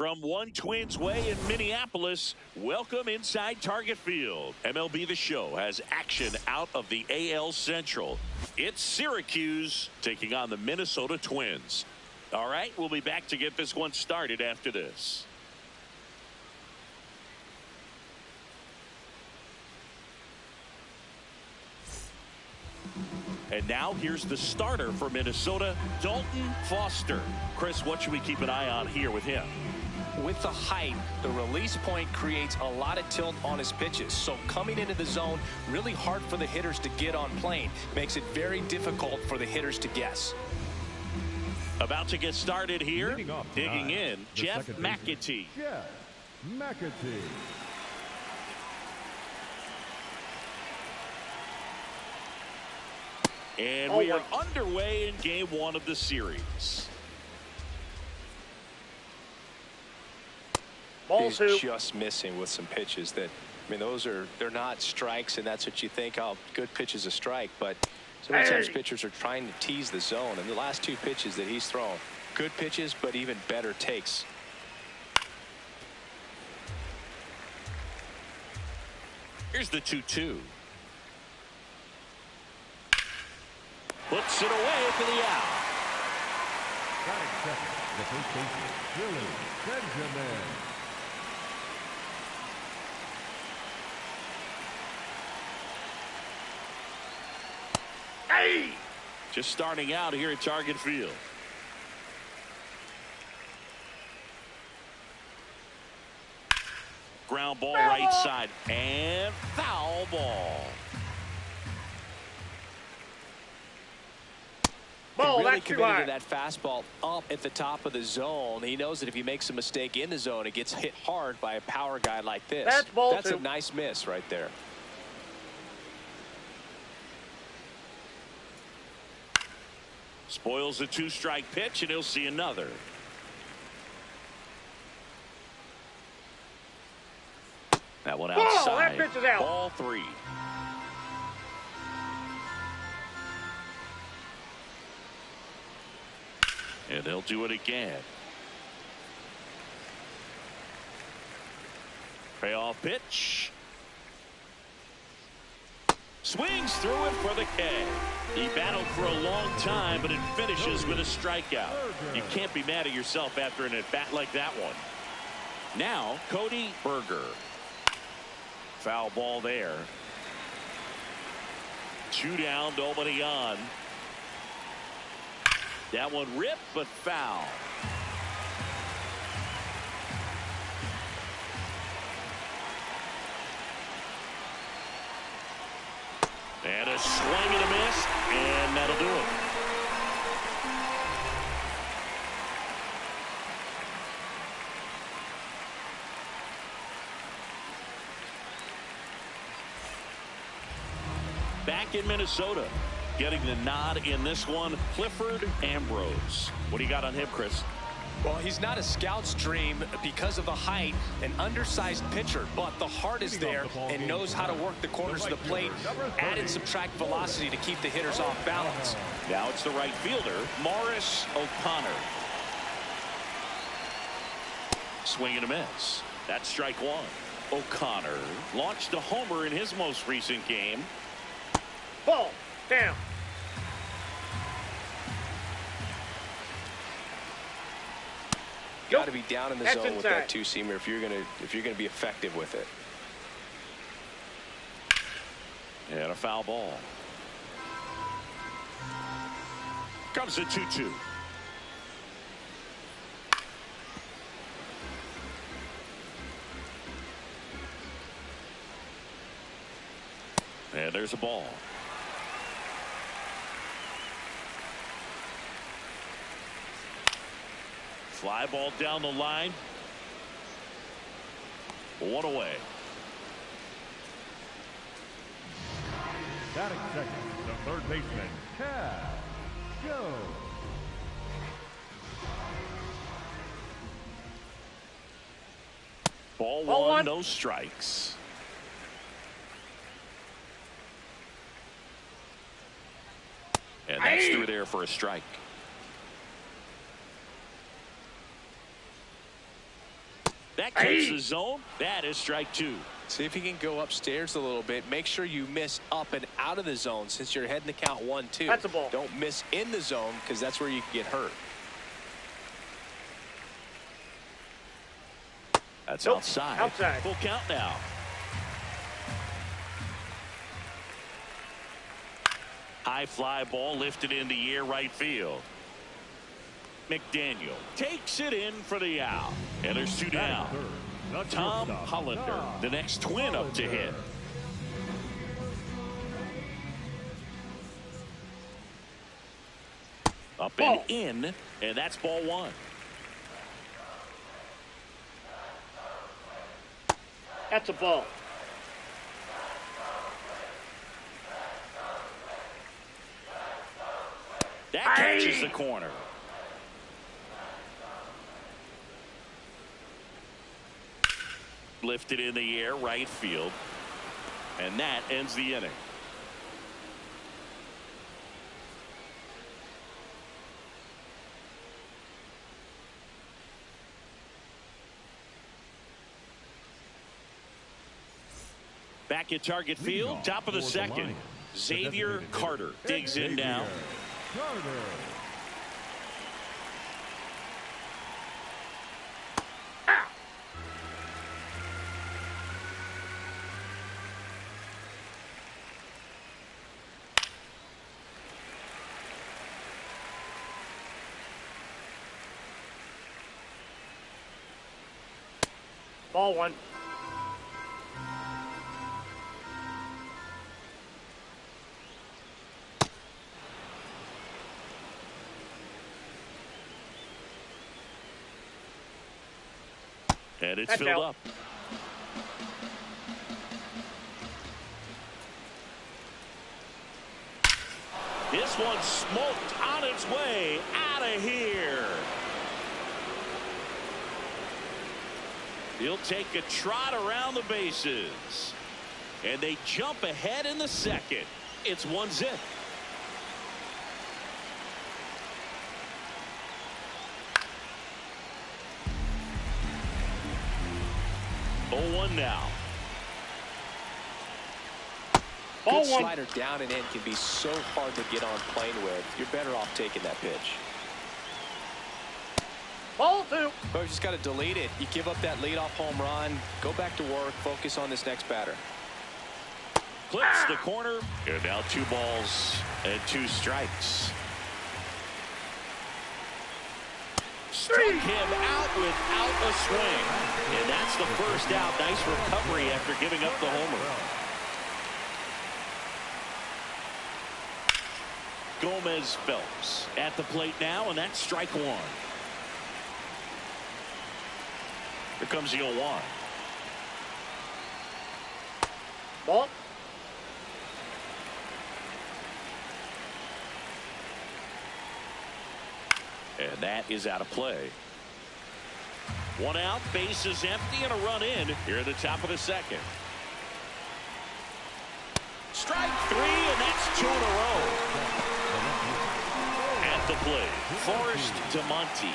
From One Twins Way in Minneapolis, welcome inside Target Field. MLB The Show has action out of the AL Central. It's Syracuse taking on the Minnesota Twins. All right, we'll be back to get this one started after this. And now here's the starter for Minnesota, Dalton Foster. Chris, what should we keep an eye on here with him? With the height, the release point creates a lot of tilt on his pitches. So coming into the zone, really hard for the hitters to get on plane. Makes it very difficult for the hitters to guess. About to get started here. Digging in, Jeff McAtee. Jeff McAtee. And we are underway in game one of the series. He's just missing with some pitches that, I mean, they're not strikes, and that's what you think, oh, good pitch is a strike, but sometimes pitchers are trying to tease the zone, and the last two pitches that he's thrown, good pitches, but even better takes. Here's the 2-2. Puts it away for the out. Batting second, the first baseman, Billy Benjamin. Hey! Just starting out here at Target Field. Ground ball right side and foul ball. Really committed to that fastball up at the top of the zone. He knows that if he makes a mistake in the zone, it gets hit hard by a power guy like this. That's a nice miss right there. Spoils a two-strike pitch, and he'll see another. That one outside. That pitch is out. Ball three. And they'll do it again. Payoff pitch. Swings through it for the K. He battled for a long time, but it finishes with a strikeout. You can't be mad at yourself after an at-bat like that one. Now, Cody Berger. Foul ball there. 2 down, nobody on. That one ripped, but foul. And a swing and a miss, and that'll do it. Back in Minnesota, getting the nod in this one, Clifford Ambrose. What do you got on him, Chris? Well, he's not a scout's dream because of the height, an undersized pitcher, but the heart is there and knows how to work the corners of the plate, add and subtract velocity to keep the hitters off balance. Now it's the right fielder, Morris O'Connor. Swing and a miss. That's strike one. O'Connor launched a homer in his most recent game. Ball down. Got to be down in the zone with that two-seamer if you're gonna be effective with it. And a foul ball. Comes a 2-2. And there's a ball. Fly ball down the line. One away. Batting second, the third baseman, Cash Joe. Ball one, no strikes. And that's through there for a strike. That keeps the zone. That is strike 2. See if you can go upstairs a little bit. Make sure you miss up and out of the zone since you're heading to count 1-2. That's a ball. Don't miss in the zone because that's where you can get hurt. That's Nope. outside. Outside. Full count now. High fly ball lifted in the air right field. McDaniel takes it in for the out. And there's 2 down. Tom Hollander, the next twin up to hit. Up and in, and that's ball 1. That's a ball. That catches the corner. Lifted in the air right field, and that ends the inning. Back at Target Field, top of the second, Xavier Carter digs in now. Ball 1. And it's That's filled out. up. This one smoked on its way out of here. He'll take a trot around the bases. And they jump ahead in the second. It's 1-0. Oh, 1 now. Ball Good 1. slider down and in can be so hard to get on plane with. You're better off taking that pitch. Ball 2. But you just got to delete it. You give up that leadoff home run. Go back to work. Focus on this next batter. Clips the corner. And now 2 balls and 2 strikes. Struck him out without a swing. And that's the first out. Nice recovery after giving up the homer. Gomez Phelps at the plate now, and that's strike 1. Here comes the 0-1. Ball. And that is out of play. 1 out, bases empty, and a run in here at the top of the second. Strike 3, and that's 2 in a row. At the plate, Forrest DeMonte.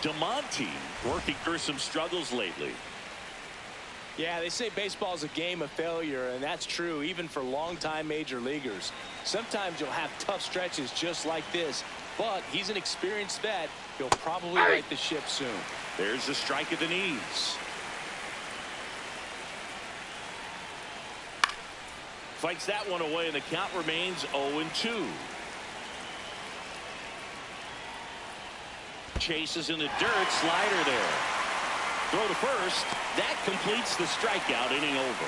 DeMonte working through some struggles lately. Yeah, they say baseball is a game of failure, and that's true even for longtime major leaguers. Sometimes you'll have tough stretches just like this, but he's an experienced vet. He'll probably right the ship soon. There's the strike at the knees. Fights that one away, and the count remains 0-2. Chases in the dirt, slider there. Throw to first. That completes the strikeout, inning over.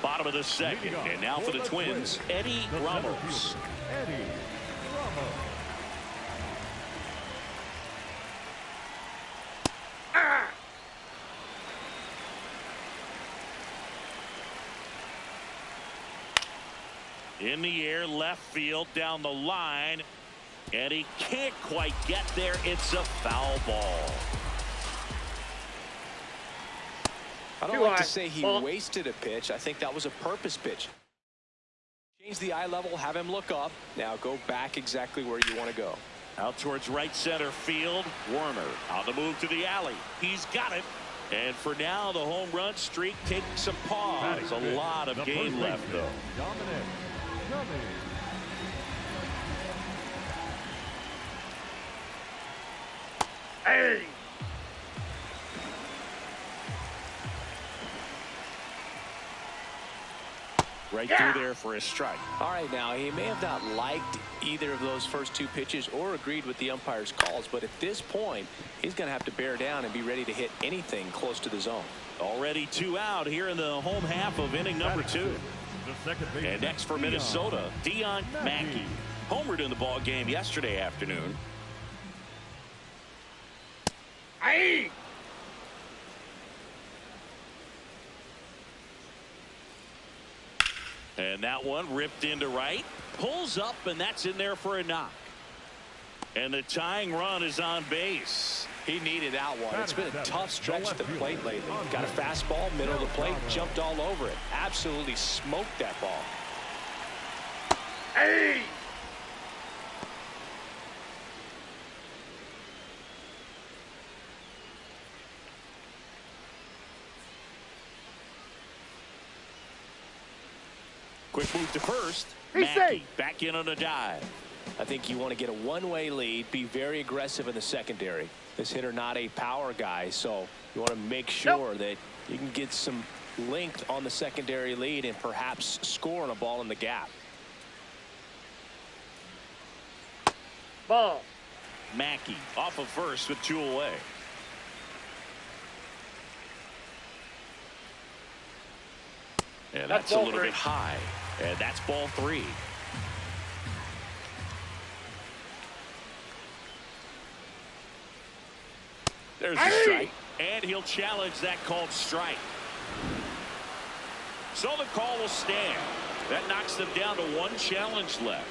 Bottom of the second, and now for the Twins, Eddie Ramos. Eddie Ramos. In the air, left field, down the line, and he can't quite get there. It's a foul ball. I don't like to say he wasted a pitch. I think that was a purpose pitch. Change the eye level, have him look up. Now go back exactly where you want to go. Out towards right center field. Warner on the move to the alley. He's got it. And for now, the home run streak takes a pause. A lot of game left, though. Dominic. Hey! Right through there for a strike. All right, now he may have not liked either of those first two pitches or agreed with the umpire's calls, but at this point, he's going to have to bear down and be ready to hit anything close to the zone. Already 2 out here in the home half of inning number 2. And next for Minnesota, Dion Mackey. Homered in the ball game yesterday afternoon. Hey! And that one ripped into right. Pulls up, and that's in there for a knock. And the tying run is on base. He needed that one. It's been a tough stretch at the plate lately. Got a fastball, middle of the plate, jumped all over it. Absolutely smoked that ball. Hey! Quick move to first. He's Mackey safe. back in on a dive. I think you want to get a one-way lead, be very aggressive in the secondary. This hitter not a power guy, so you want to make sure that you can get some length on the secondary lead and perhaps score on a ball in the gap. Ball. Mackey off of first with 2 away. And that's a ball little 3. bit high. And that's ball 3. There's the strike. And he'll challenge that called strike. So the call will stand. That knocks them down to 1 challenge left.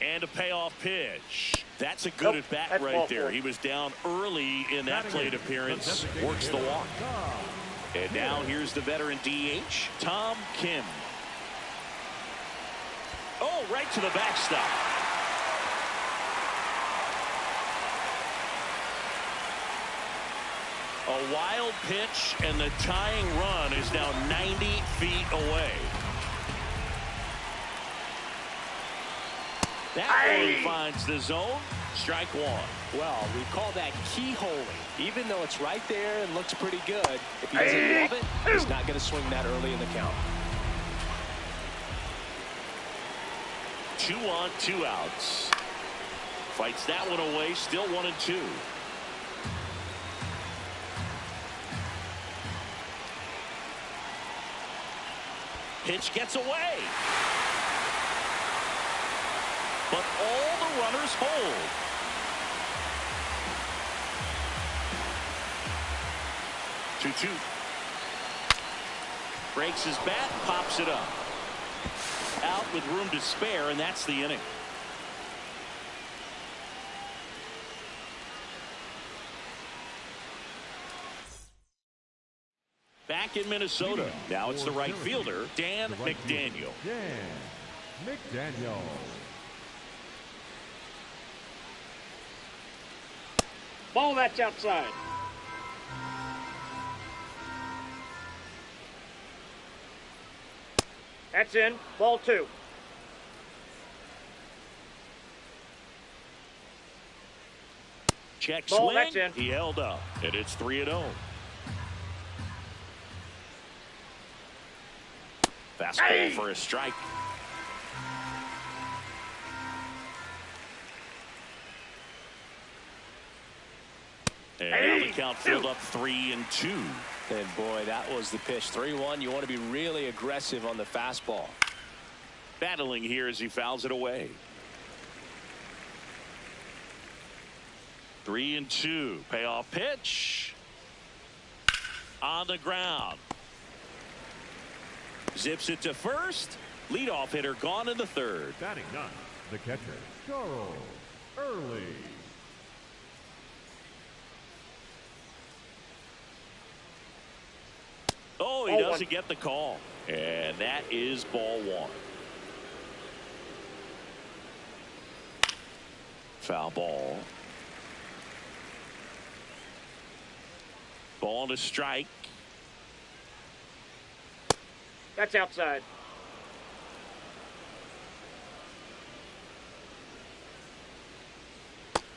And a payoff pitch. That's a good at bat right there. He was down early in that plate appearance. Works the walk. And now here's the veteran DH, Tom Kim. Oh, right to the backstop. A wild pitch, and the tying run is now 90 feet away. That one finds the zone. Strike 1. Well, we call that keyholing. Even though it's right there and looks pretty good, if he doesn't love it, he's not going to swing that early in the count. 2 on, 2 outs. Fights that one away. Still 1-2. Pitch gets away. But all the runners hold. Two. Breaks his bat, pops it up. Out with room to spare, and that's the inning. Back in Minnesota. Now it's the right fielder, Dan McDaniel. Dan McDaniel. Ball, that's outside. That's in. Ball 2. Check Ball, swing. that's in. He held up, and it's 3-0. Fastball for a strike. And now the count filled up 3-2. And boy, that was the pitch. 3-1. You want to be really aggressive on the fastball. Battling here as he fouls it away. 3-2. Payoff pitch. On the ground. Zips it to first. Leadoff hitter gone in the third. Batting 9, The catcher, Charles Early. Oh, he doesn't get the call. And that is ball one. Foul ball. Ball to strike. That's outside.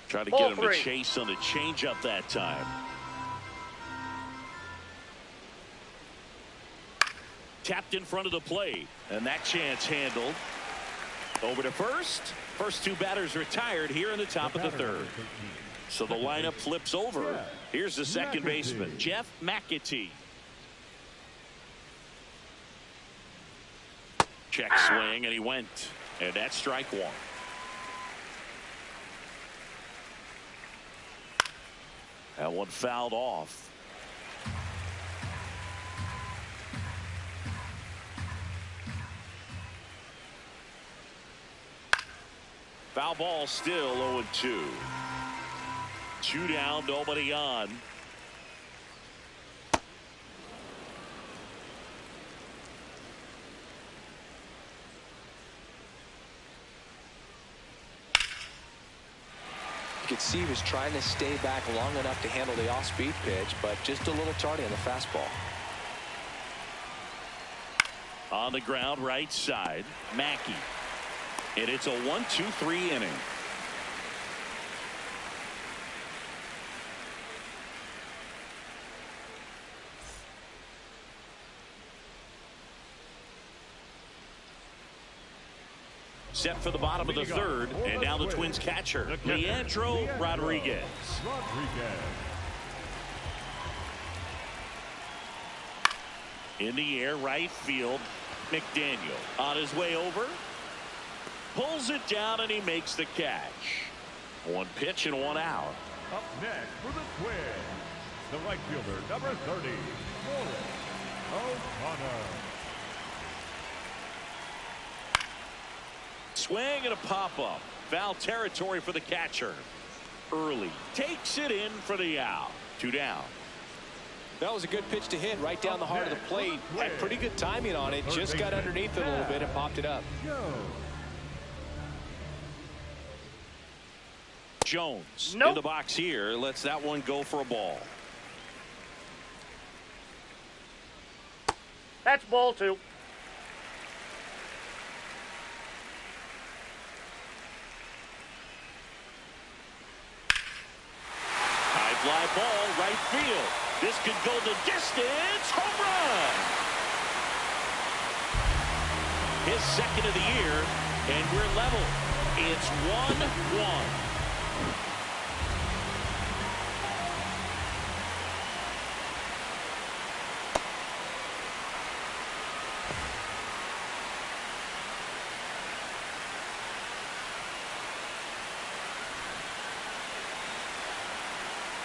Try to Ball get him three. to chase on the changeup that time. Tapped in front of the plate, and that chance handled. Over to first. First two batters retired here in the top of the third. So the lineup flips over. Here's the second baseman, Jeff McAtee. Check swing, and he went. And that's strike one. That one fouled off. Foul ball, still 0-2. 2 down, nobody on. You could see he was trying to stay back long enough to handle the off-speed pitch, but just a little tardy on the fastball. On the ground, right side, Mackey. And it's a 1-2-3 inning. Set for the bottom of the third, and now the Twins catcher, Leandro Rodriguez. In the air, right field, McDaniel on his way over. Pulls it down, and he makes the catch. One pitch and one out. Up next for the Twins, the right fielder, number 30, O'Connor. Swing and a pop-up. Foul territory for the catcher. Early takes it in for the out. 2 down. That was a good pitch to hit right down the heart of the plate. Had pretty good timing on it. Just got underneath it a little bit and popped it up. Jones Nope. in the box here. Lets that one go for a ball. That's ball 2. High fly ball, right field. This could go the distance. Home run. His second of the year, and we're level. It's 1-1.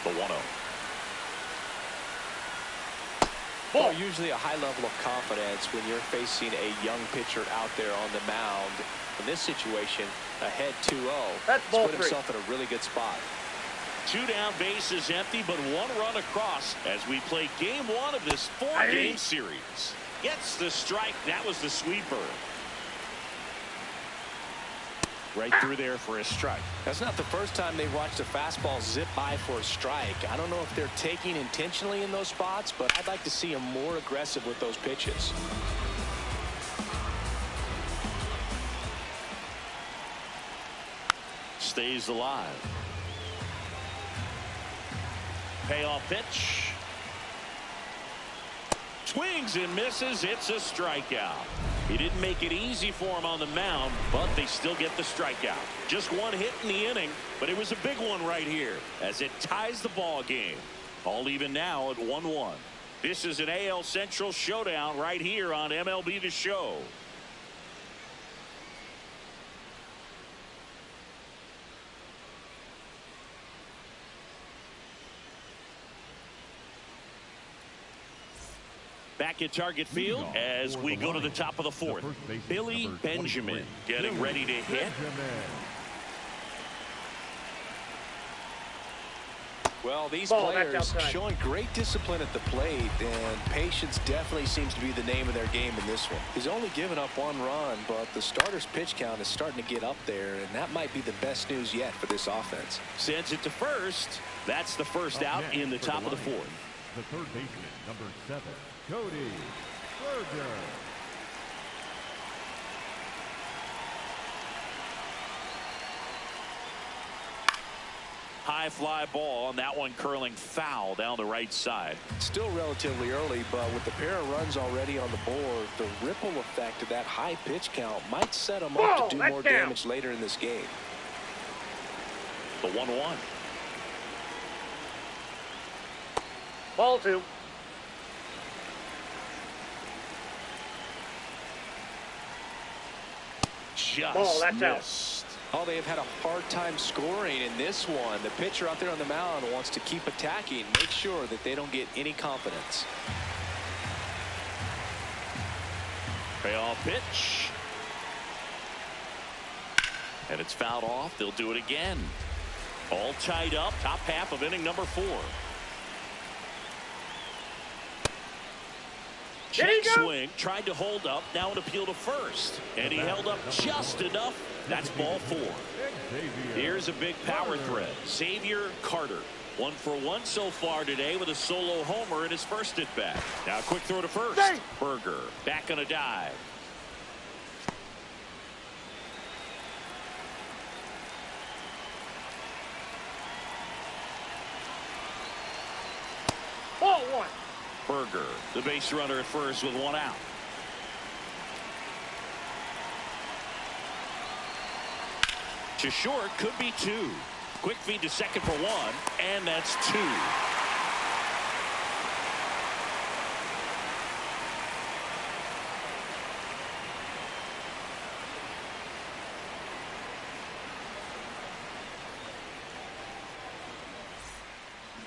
The 1-0. Well, usually a high level of confidence when you're facing a young pitcher out there on the mound. In this situation, ahead 2-0. That's ball put 3. himself in a really good spot. 2 down, bases empty, but 1 run across as we play game 1 of this 4-game series. Gets the strike. That was the sweeper. Right through there for a strike. That's not the first time they watched a fastball zip by for a strike. I don't know if they're taking intentionally in those spots, but I'd like to see him more aggressive with those pitches. Stays alive. Payoff pitch. Swings and misses. It's a strikeout. He didn't make it easy for him on the mound, but they still get the strikeout. Just one hit in the inning, but it was a big one right here as it ties the ball game. All even now at 1-1. This is an AL Central showdown right here on MLB The Show. Back at Target Field as we go to the top of the fourth. Billy Benjamin getting ready to hit. Well, these players showing great discipline at the plate, and patience definitely seems to be the name of their game in this one. He's only given up 1 run, but the starter's pitch count is starting to get up there, and that might be the best news yet for this offense. Sends it to first. That's the first out in the top of the fourth. The third baseman, number 7, Cody Berger. High fly ball, and that one curling foul down the right side. Still relatively early, but with the pair of runs already on the board, the ripple effect of that high pitch count might set him up to do more damage later in this game. The 1-1. Ball 2. Just missed. Oh, they have had a hard time scoring in this one. The pitcher out there on the mound wants to keep attacking, make sure that they don't get any confidence. Payoff pitch. And it's fouled off. They'll do it again. All tied up. Top half of inning number 4. Check swing. Tried to hold up. Now an appeal to first. And he held up just enough. That's ball 4. Here's a big power threat. Xavier Carter. 1 for 1 so far today with a solo homer in his first at bat. Now a quick throw to first. Berger back on a dive. Ball 1. Berger, the base runner at first with 1 out. To short, could be 2. Quick feed to second for 1, and that's 2.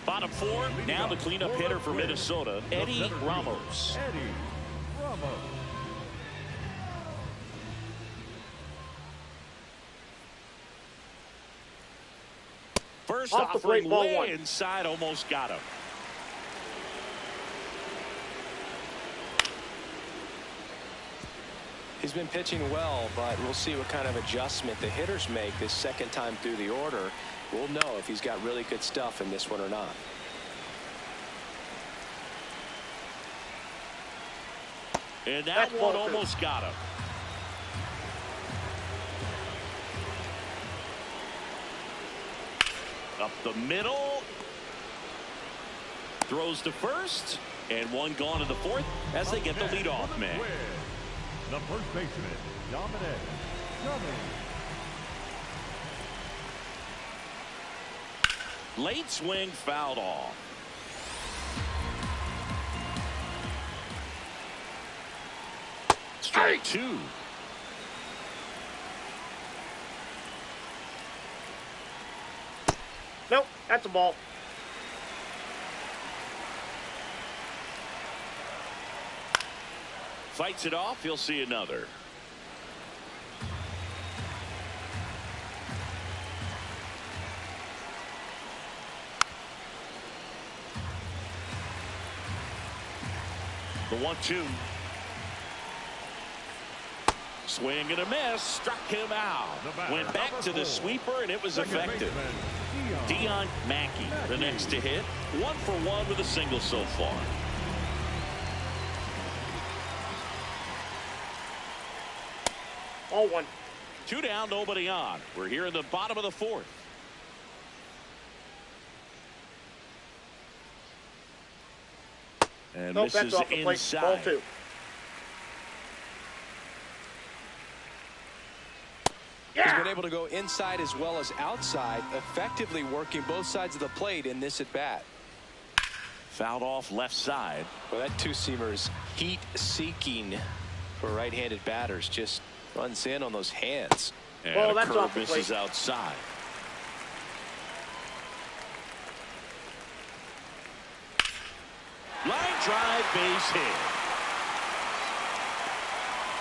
Bottom 4, now the cleanup hitter for Minnesota, Eddie Ramos. First offering way inside, almost got him. He's been pitching well, but we'll see what kind of adjustment the hitters make this second time through the order. We'll know if he's got really good stuff in this one or not. And that one almost got him. Up the middle. Throws to first. And one gone in the fourth as they get the leadoff man. The first baseman, Dominic Cummings. Late swing fouled off. Strike 2. Nope, that's a ball. Fights it off. He'll see another. The 1-2. Swing and a miss. Struck him out. Went back to the sweeper, and it was effective. Dion Mackey, the next to hit. 1 for 1 with a single so far. All 1. 2 down, nobody on. We're here in the bottom of the fourth. And nope, this is inside. Ball 2. He's been able to go inside as well as outside, effectively working both sides of the plate in this at bat. Fouled off left side. Well, that two-seamer is heat-seeking for right-handed batters. Just runs in on those hands. And a curve misses outside. Line drive, base hit.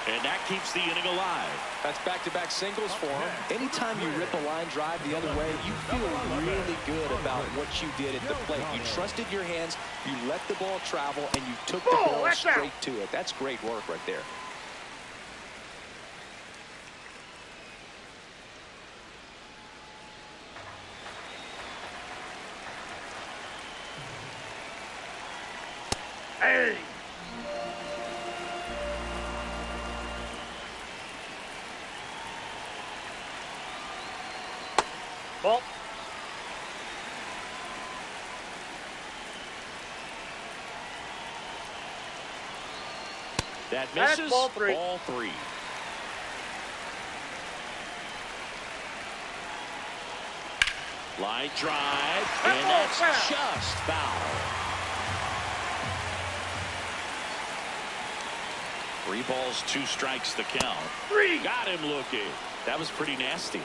And that keeps the inning alive. That's back-to-back singles for him. Anytime you rip a line drive the other way, you feel really good about what you did at the plate. You trusted your hands, you let the ball travel, and you took the ball straight to it. That's great work right there. Hey! Ball. That misses. That's ball three. Ball three. Line drive, and that's just foul. 3 balls, 2 strikes the count. 3. Got him looking. That was pretty nasty.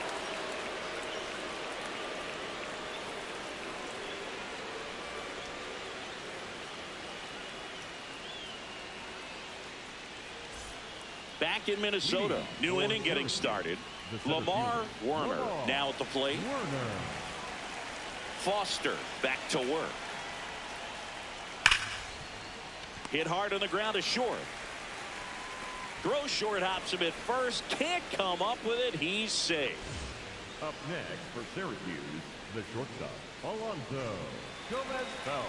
Back in Minnesota, new inning getting started. Lamar Werner now at the plate. Foster back to work. Hit hard on the ground to short. Throw short, hops him at first. Can't come up with it. He's safe. Up next for Syracuse, the shortstop, Alonso Gomez-Phelps.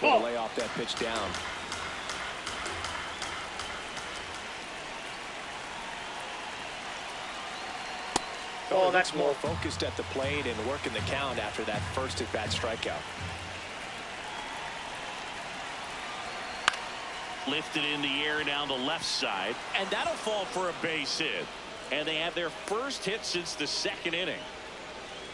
We'll lay off that pitch down. Oh, that's more focused at the plate and working the count after that first at-bat strikeout. Lifted in the air down the left side, and that'll fall for a base hit. And they have their first hit since the 2nd inning.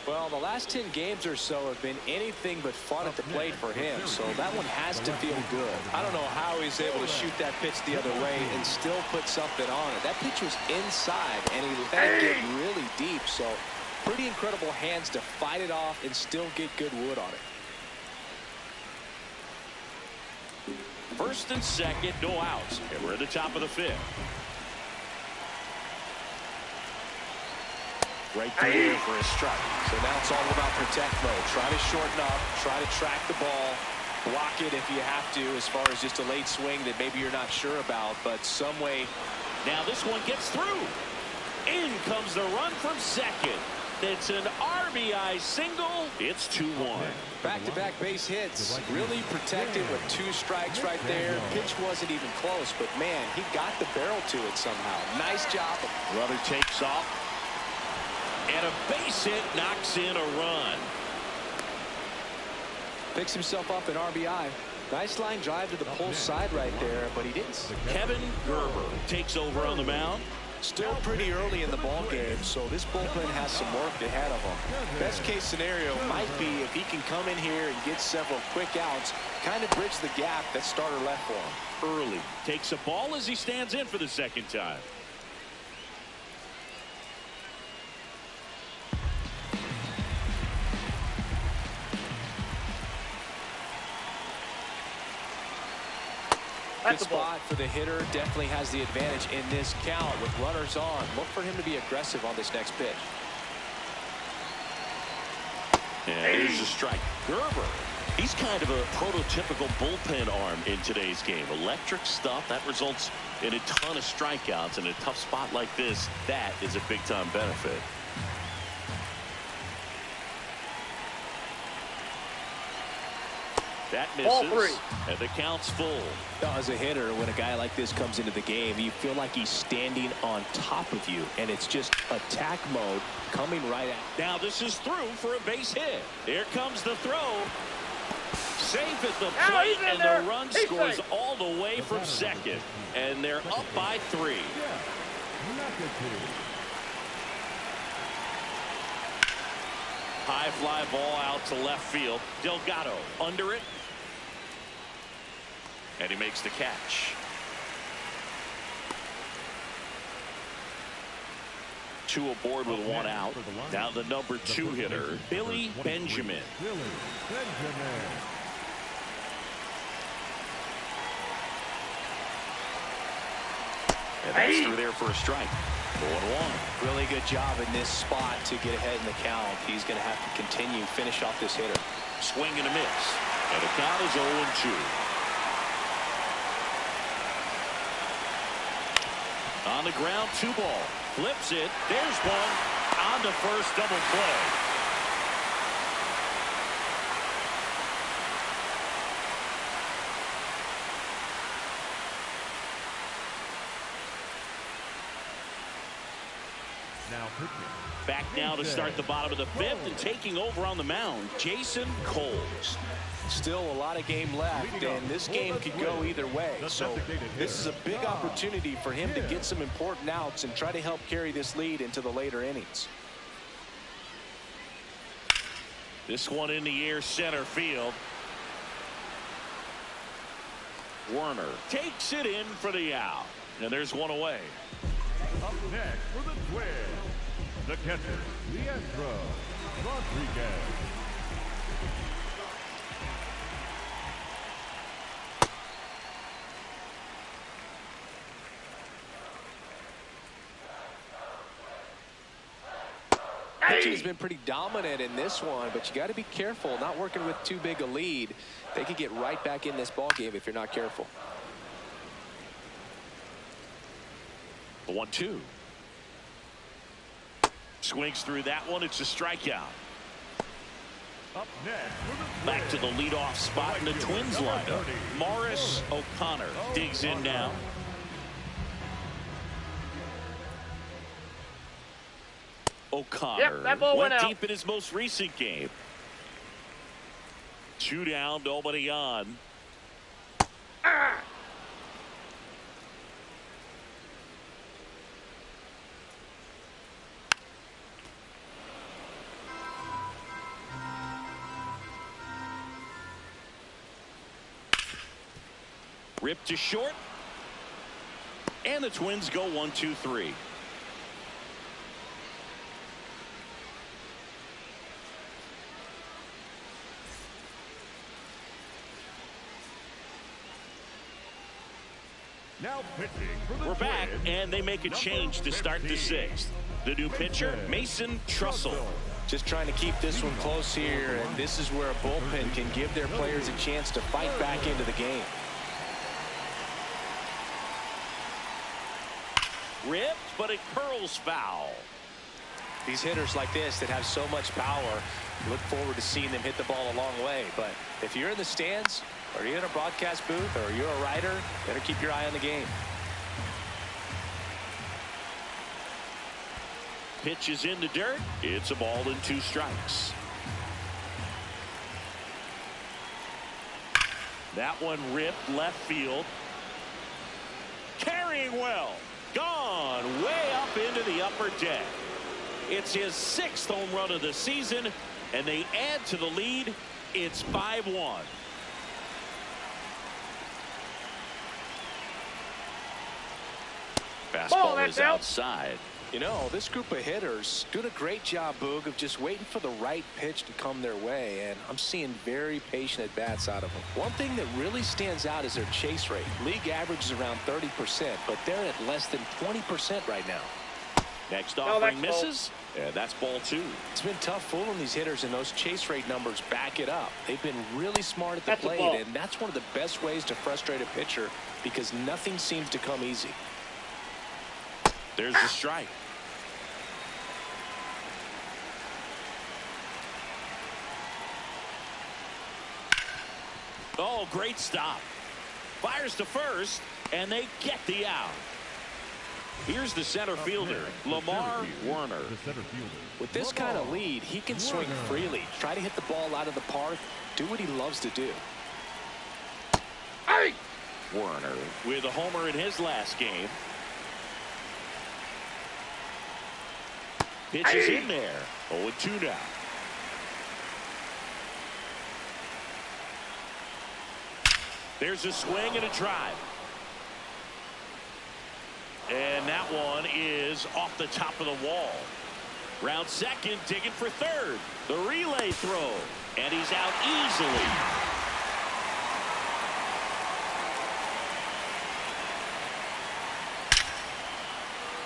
Well, the last 10 games or so have been anything but fun at the plate for him, so that one has to feel good. I don't know how he's able to shoot that pitch the other way and still put something on it. That pitch was inside, and he let it get really deep, so pretty incredible hands to fight it off and still get good wood on it. First and second, no outs, and we're at the top of the 5th. Right there for a strike. So now it's all about protect mode. Try to shorten up, try to track the ball, block it if you have to, as far as just a late swing that maybe you're not sure about, but some way. Now this one gets through. In comes the run from second. It's an RBI single. It's 2-1. Back-to-back base hits. Really protected with 2 strikes right there. Pitch wasn't even close, but man, he got the barrel to it somehow. Nice job. Runner takes off. And a base hit knocks in a run. Picks himself up an RBI. Nice line drive to the pull side right there, but he didn't. Kevin Gerber takes over on the mound. Still pretty early in the ball game, so this bullpen has some work ahead of him. Best case scenario might be if he can come in here and get several quick outs, kind of bridge the gap that starter left for him. Early takes a ball as he stands in for the 2nd time. Good spot for the hitter. Definitely has the advantage in this count with runners on. Look for him to be aggressive on this next pitch. And here's a strike. Gerber, he's kind of a prototypical bullpen arm in today's game. Electric stuff that results in a ton of strikeouts. In a tough spot like this, that is a big-time benefit. That misses, and the count's full. As a hitter, when a guy like this comes into the game, you feel like he's standing on top of you, and it's just attack mode coming right at. Now this is through for a base hit. Here comes the throw. Safe at the plate, and the run scores all the way from second. And they're up by 3. High fly ball out to left field. Delgado under it. And he makes the catch. 2 aboard with 1 out. Now the number 2 hitter, Billy Benjamin. And that's through there for a strike. 0-1. Really good job in this spot to get ahead in the count. He's going to have to continue, finish off this hitter. Swing and a miss. And the count is 0-2. On the ground, 2 ball. Flips it. There's one. On to first, double play. Now pitching. Back now to start the bottom of the 5th, and taking over on the mound, Jason Coles. Still a lot of game left, and this game could go either way. So this is a big opportunity for him to get some important outs and try to help carry this lead into the later innings. This one in the air, center field. Werner takes it in for the out, and there's one away. Up next for the Twins, the catcher, Leandro Rodriguez. Pitching has been pretty dominant in this one, but you got to be careful, not working with too big a lead. They could get right back in this ball game if you're not careful. 1-2. Swings through that one. It's a strikeout. Up next for the Back to the leadoff spot in the Twins lineup. Morris O'Connor digs in now. O'Connor that ball went out. deep in his most recent game. 2 down, nobody on. Ripped to short. And the Twins go 1-2-3. Now pitching for the We're back, Twins, and they make a change to start the 6th. The new pitcher, Mason Trussell. Just trying to keep this one close here, and this is where a bullpen can give their players a chance to fight back into the game. Ripped, but it curls foul. These hitters like this that have so much power, look forward to seeing them hit the ball a long way. But if you're in the stands, or you're in a broadcast booth, or you're a writer, better keep your eye on the game. Pitch is in the dirt. It's a ball and 2 strikes. That one ripped left field. Carrying well. Gone way up into the upper deck. It's his 6th home run of the season, and they add to the lead. It's 5-1. Fastball is outside. You know, this group of hitters doing a great job, Boog, of just waiting for the right pitch to come their way, and I'm seeing very patient at-bats out of them. One thing that really stands out is their chase rate. League average is around 30%, but they're at less than 20% right now. Next offering misses, and that's ball 2. It's been tough fooling these hitters, and those chase rate numbers back it up. They've been really smart at the plate, and that's one of the best ways to frustrate a pitcher because nothing seems to come easy. There's the strike. Oh, great stop. Fires to first, and they get the out. Here's the center fielder, Lamar Werner. With this kind of lead, he can swing freely, try to hit the ball out of the park, do what he loves to do. Hey! Werner with a homer in his last game. Pitch is in there. 0-2 now. There's a swing and a drive. And that one is off the top of the wall. Round second, digging for third. The relay throw. And he's out easily.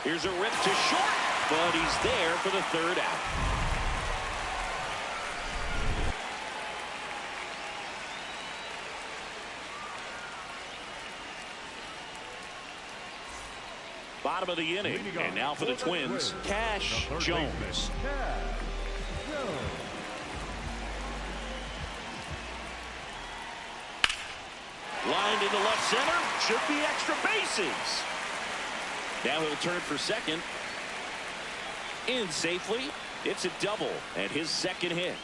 Here's a rip to short, but he's there for the third out. Bottom of the inning, and now for the Twins, Cash Jones. Lined into left center, should be extra bases. Now he'll turn for second. In safely, it's a double, and his second hit.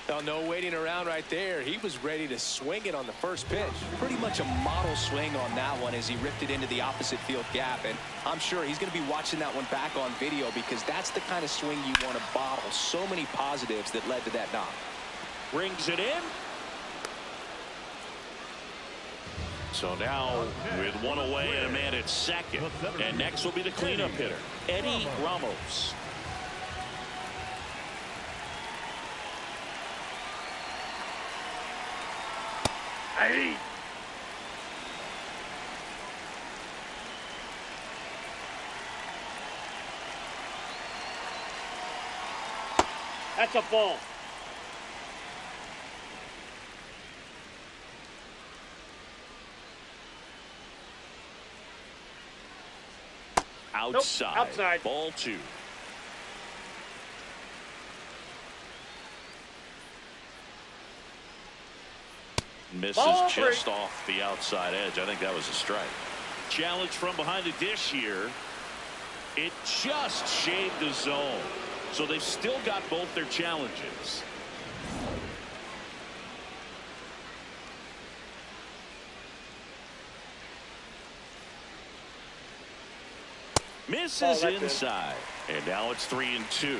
Now, no waiting around right there. He was ready to swing it on the first pitch. Pretty much a model swing on that one as he ripped it into the opposite field gap. And I'm sure he's going to be watching that one back on video because that's the kind of swing you want to bottle. So many positives that led to that knock. Brings it in. So now with one away and a man at second. And next will be the cleanup hitter, Eddie Ramos. Hey. That's a ball. Outside. Nope, outside. Ball 2. Misses just off the outside edge. I think that was a strike. Challenge from behind the dish here. It just shaved the zone. So they've still got both their challenges. Misses inside. And now it's 3-2.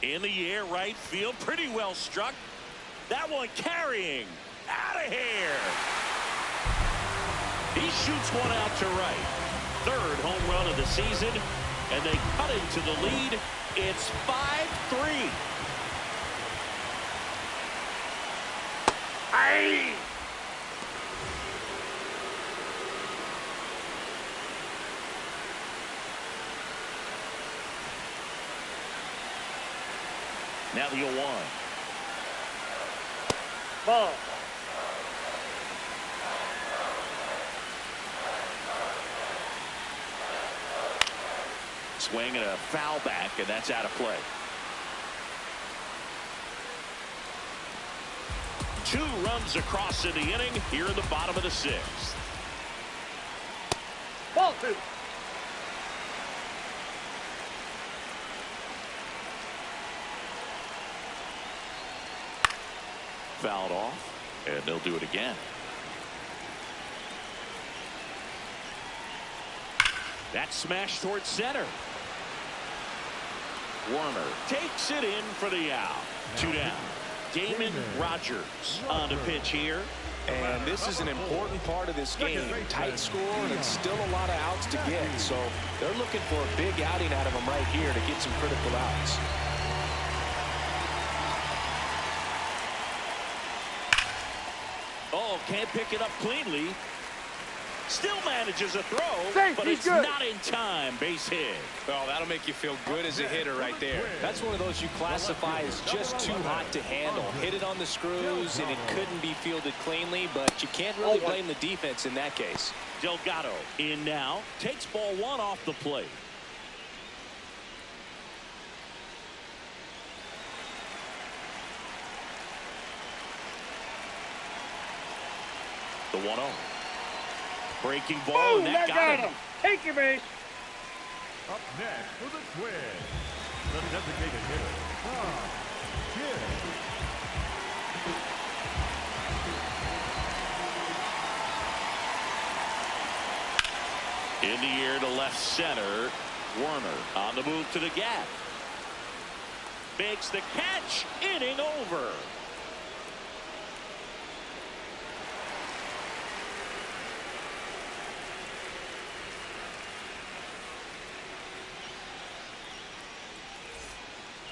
In the air, right field, pretty well struck. That one carrying out of here. He shoots one out to right. Third home run of the season, and they cut into the lead. It's 5-3. Aye. Now the 0-1. Ball. Swing and a foul back, and that's out of play. 2 runs across in the inning here in the bottom of the 6th. Ball 2. Fouled off, and they'll do it again. That smash towards center. Warner takes it in for the out. 2 down. Damon Rogers on the pitch here. And this is an important part of this game. Tight score, and it's still a lot of outs to get. So they're looking for a big outing out of them right here to get some critical outs. Oh, can't pick it up cleanly. Still manages a throw, but it's good. not in time. Base hit. Well, that'll make you feel good as a hitter right there. That's one of those you classify as just too hot to handle. Hit it on the screws, and it couldn't be fielded cleanly, but you can't really blame the defense in that case. Delgado in now. Takes ball 1 off the plate. The 1-0. Breaking ball, Boom, and that got him. Take your base. Up next for the Twins, the designated hitter, Jim. In the air to left center. Warner on the move to the gap. Makes the catch. Inning over.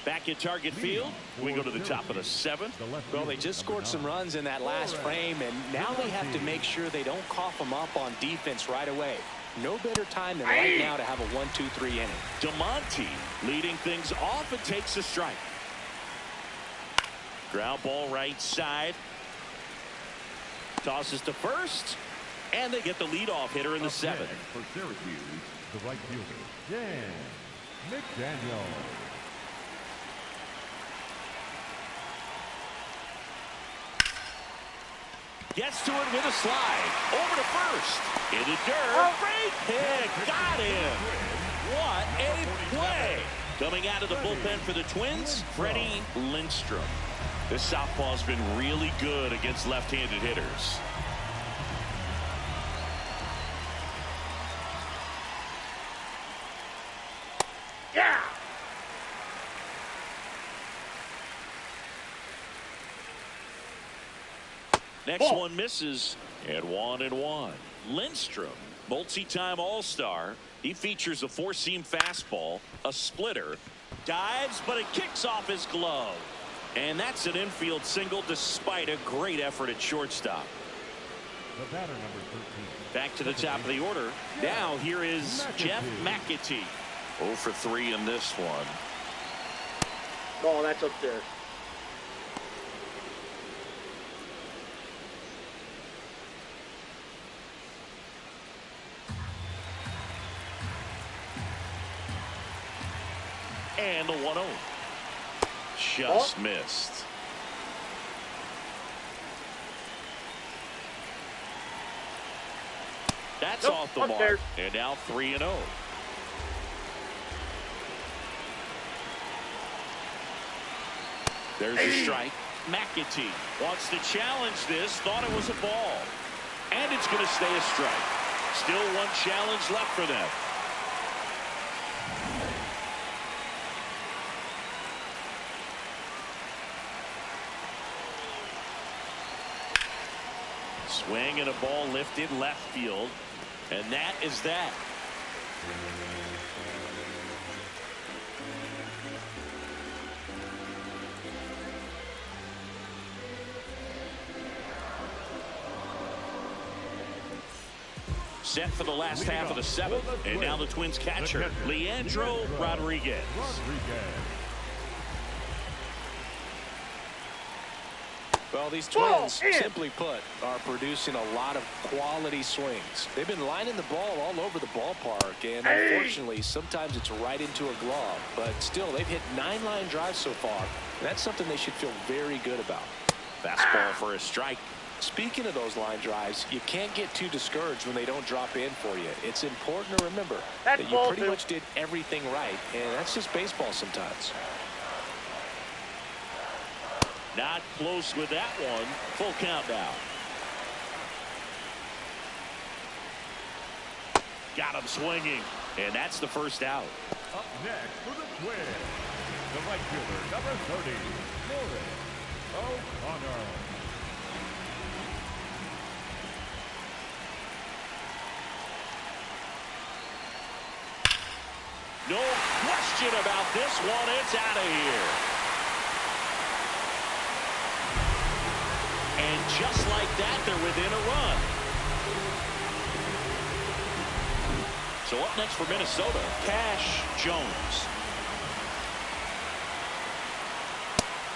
Back at Target Field, we go to the top of the 7th. Well, they just scored some runs in that last frame, and now they have to make sure they don't cough them up on defense right away. No better time than right now to have a 1-2-3 inning. DeMonte leading things off and takes a strike. Ground ball right side. Tosses to first, and they get the leadoff hitter in the 7th. For Syracuse, the right fielder, Dan McDaniel. Gets to it with a slide. Over to first. In the dirt. Great hit. Got him. What a play. Coming out of the bullpen for the Twins, Freddie Lindstrom. This southpaw's been really good against left-handed hitters. Yeah. Next one misses, and 1-1. Lindstrom, multi-time All-Star. He features a four-seam fastball, a splitter, dives, but it kicks off his glove. And that's an infield single despite a great effort at shortstop. The batter, number 13. Back to the top of the order. Now here is Jeff McAtee. 0 for 3 in this one. Oh, that's up there. And the 1-0. Just missed. That's off the mark. There. And now 3-0. There's a strike. McAtee wants to challenge this. Thought it was a ball. And it's going to stay a strike. Still one challenge left for them. Swing and a ball lifted left field. And that is that. Set for the last half of the 7th. And now the Twins catcher, Leandro Rodriguez. Well, these Twins, simply put, are producing a lot of quality swings. They've been lining the ball all over the ballpark, and unfortunately, sometimes it's right into a glove. But still, they've hit 9 line drives so far. And that's something they should feel very good about. Fastball for a strike. Speaking of those line drives, you can't get too discouraged when they don't drop in for you. It's important to remember that you pretty much did everything right, and that's just baseball sometimes. Not close with that one. Full count now. Got him swinging, and that's the first out. Up next for the Twins, the right fielder, number 30, Morris O'Connor. No question about this one. It's out of here. And just like that, they're within a run. So up next for Minnesota, Cash Jones.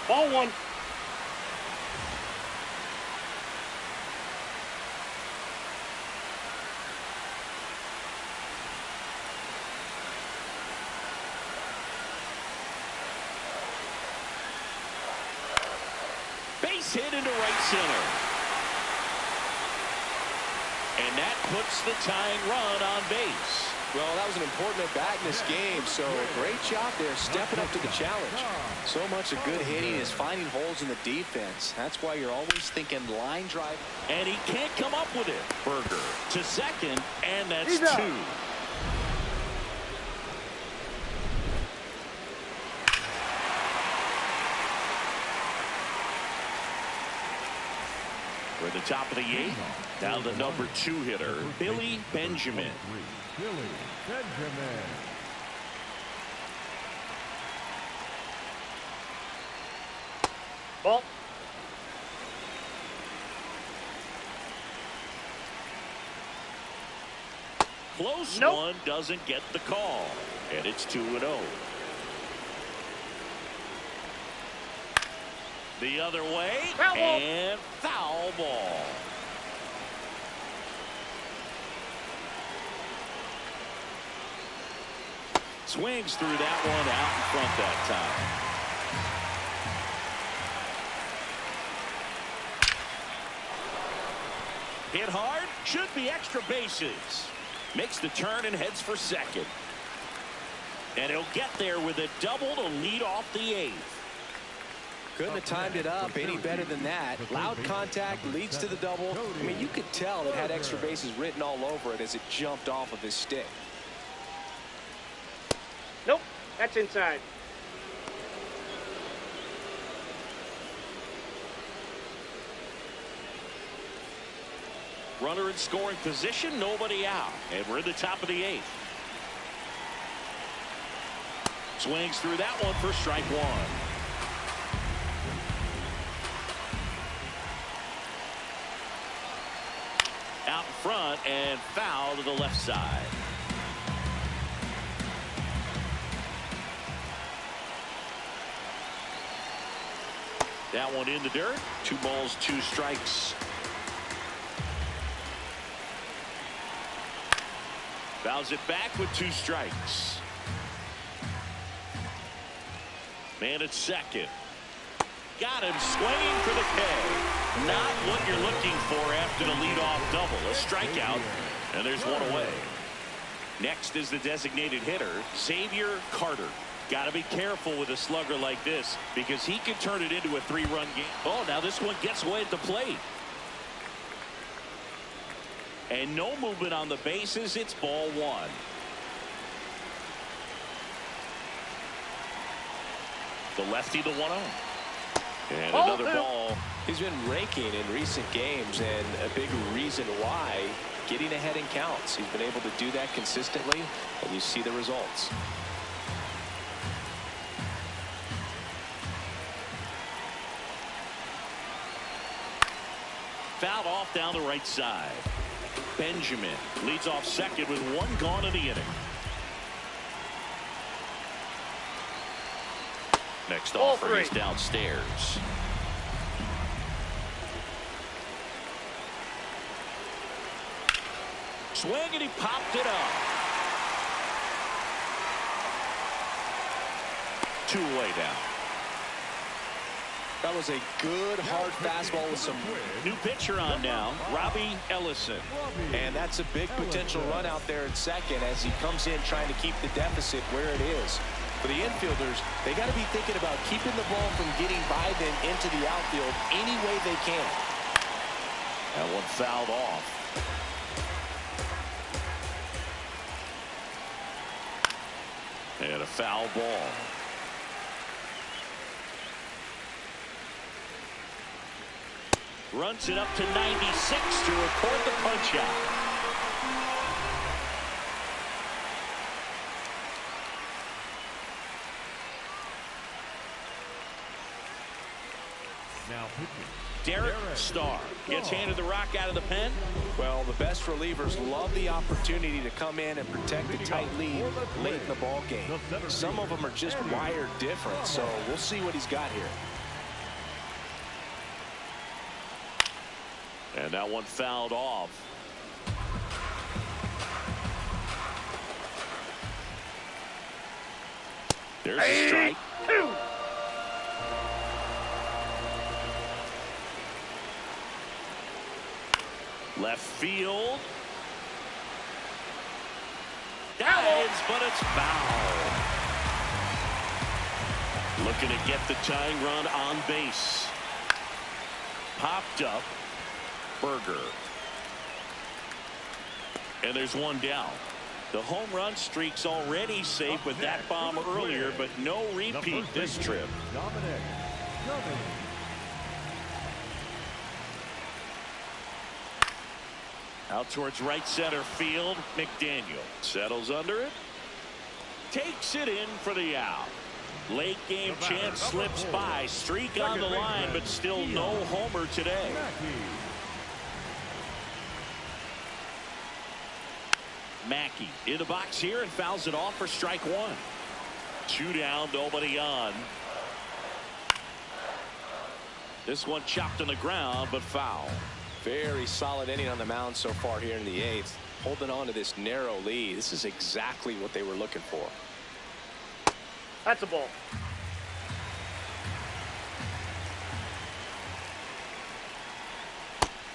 Ball 1. Base hit into right center. And that puts the tying run on base. Well, that was an important at-bat in this game, so great job there stepping up to the challenge. So much of good hitting is finding holes in the defense. That's why you're always thinking line drive. And he can't come up with it. Berger to second, and that's 2. For the top of the 8th, now the number 2 hitter, Billy Benjamin. Billy Benjamin. Ball. Close Nope. one doesn't get the call. And it's 2-0. The other way. Foul ball. And foul ball. Swings through that one out in front that time. Hit hard. Should be extra bases. Makes the turn and heads for second. And he'll get there with a double to lead off the eighth. Couldn't have timed it up any better than that. Loud contact leads to the double. I mean, you could tell it had extra bases written all over it as it jumped off of his stick. Nope. That's inside. Runner in scoring position, nobody out. And we're in the top of the eighth. Swings through that one for strike one. Out in front and foul to the left side. That one in the dirt. 2 balls, 2 strikes. Fouls it back with 2 strikes. Man at second. Got him swinging for the K. Not what you're looking for after the leadoff double. A strikeout, and there's one away. Next is the designated hitter, Xavier Carter. Got to be careful with a slugger like this because he can turn it into a 3-run game. Oh, now this one gets away at the plate. And no movement on the bases. It's ball 1. The lefty, the 1-0. And another ball. He's been raking in recent games, and a big reason why, getting ahead in counts. He's been able to do that consistently, and you see the results. Fouled off down the right side. Benjamin leads off second with 1 gone in the inning. Next offer is downstairs. Swing and he popped it up. 2 away down. That was a good hard fastball with some New pitcher on now, Robbie Ellison. And that's a big potential run out there at second as he comes in trying to keep the deficit where it is. For the infielders, they got to be thinking about keeping the ball from getting by them into the outfield any way they can. That one fouled off. And a foul ball. Runs it up to 96 to record the punch out. Now pitching. Derek Starr gets handed the rock out of the pen. Well, the best relievers love the opportunity to come in and protect a tight lead late in the ball game. Some of them are just wired different, so we'll see what he's got here. And that one fouled off. There's a strike. 2. Left field. Dives, but it's foul. Looking to get the tying run on base. Popped up. Berger. And there's one down. The home run streak's already safe with that bomb earlier, but no repeat this trip. Dominic. Out towards right center field. McDaniel settles under it. Takes it in for the out. Late game chance slips by. Streak on the line, but still no homer today. Mackey in the box here and fouls it off for strike one. 2 down, nobody on. This one chopped on the ground, but foul. Very solid inning on the mound so far here in the 8th. Holding on to this narrow lead. This is exactly what they were looking for. That's a ball.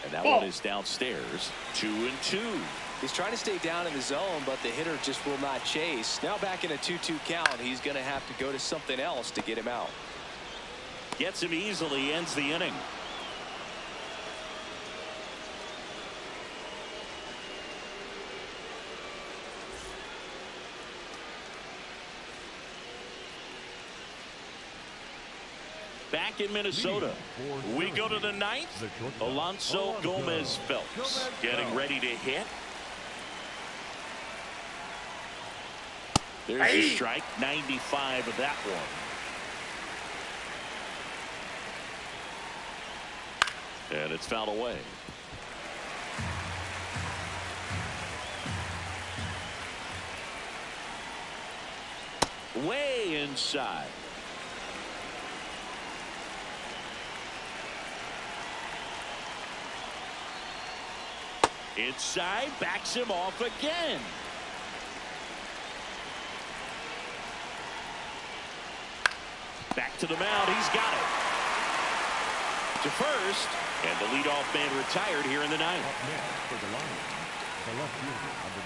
And that one is downstairs. 2-2. He's trying to stay down in the zone, but the hitter just will not chase. Now back in a 2-2 count. He's going to have to go to something else to get him out. Gets him easily, ends the inning. Back in Minnesota, we go to the 9th. Alonso Gomez Phelps getting ready to hit. There's a strike. 95 of that one. And it's fouled away. Way inside. Inside, backs him off again. Back to the mound, he's got it. To first, and the leadoff man retired here in the 9th. Up next for the Lions, the left fielder, number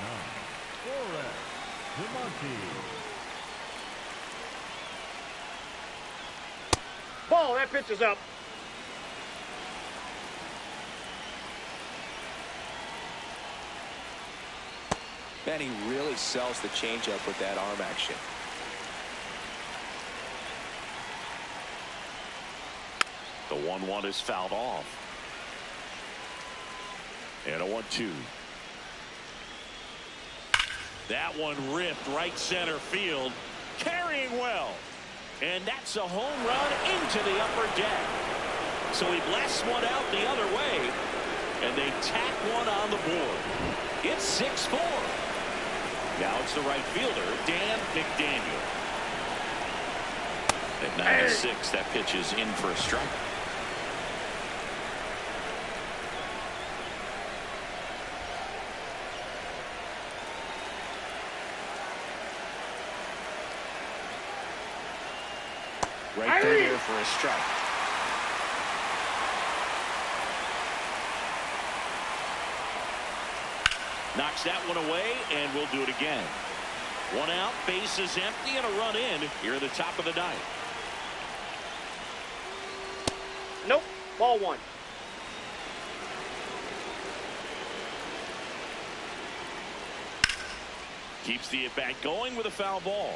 9, Ball, that pitch is up. Man, he really sells the changeup with that arm action. The 1-1 is fouled off. And a 1-2. That one ripped right center field. Carrying well. And that's a home run into the upper deck. So he blasts one out the other way. And they tack one on the board. It's 6-4. Now it's the right fielder, Dan McDaniel. At 9-6, that pitch is in for a strike. Right there for a strike. Knocks that one away, and we'll do it again. One out, base is empty, and a run in here at the top of the 9th. Nope, ball 1. Keeps the at-bat going with a foul ball.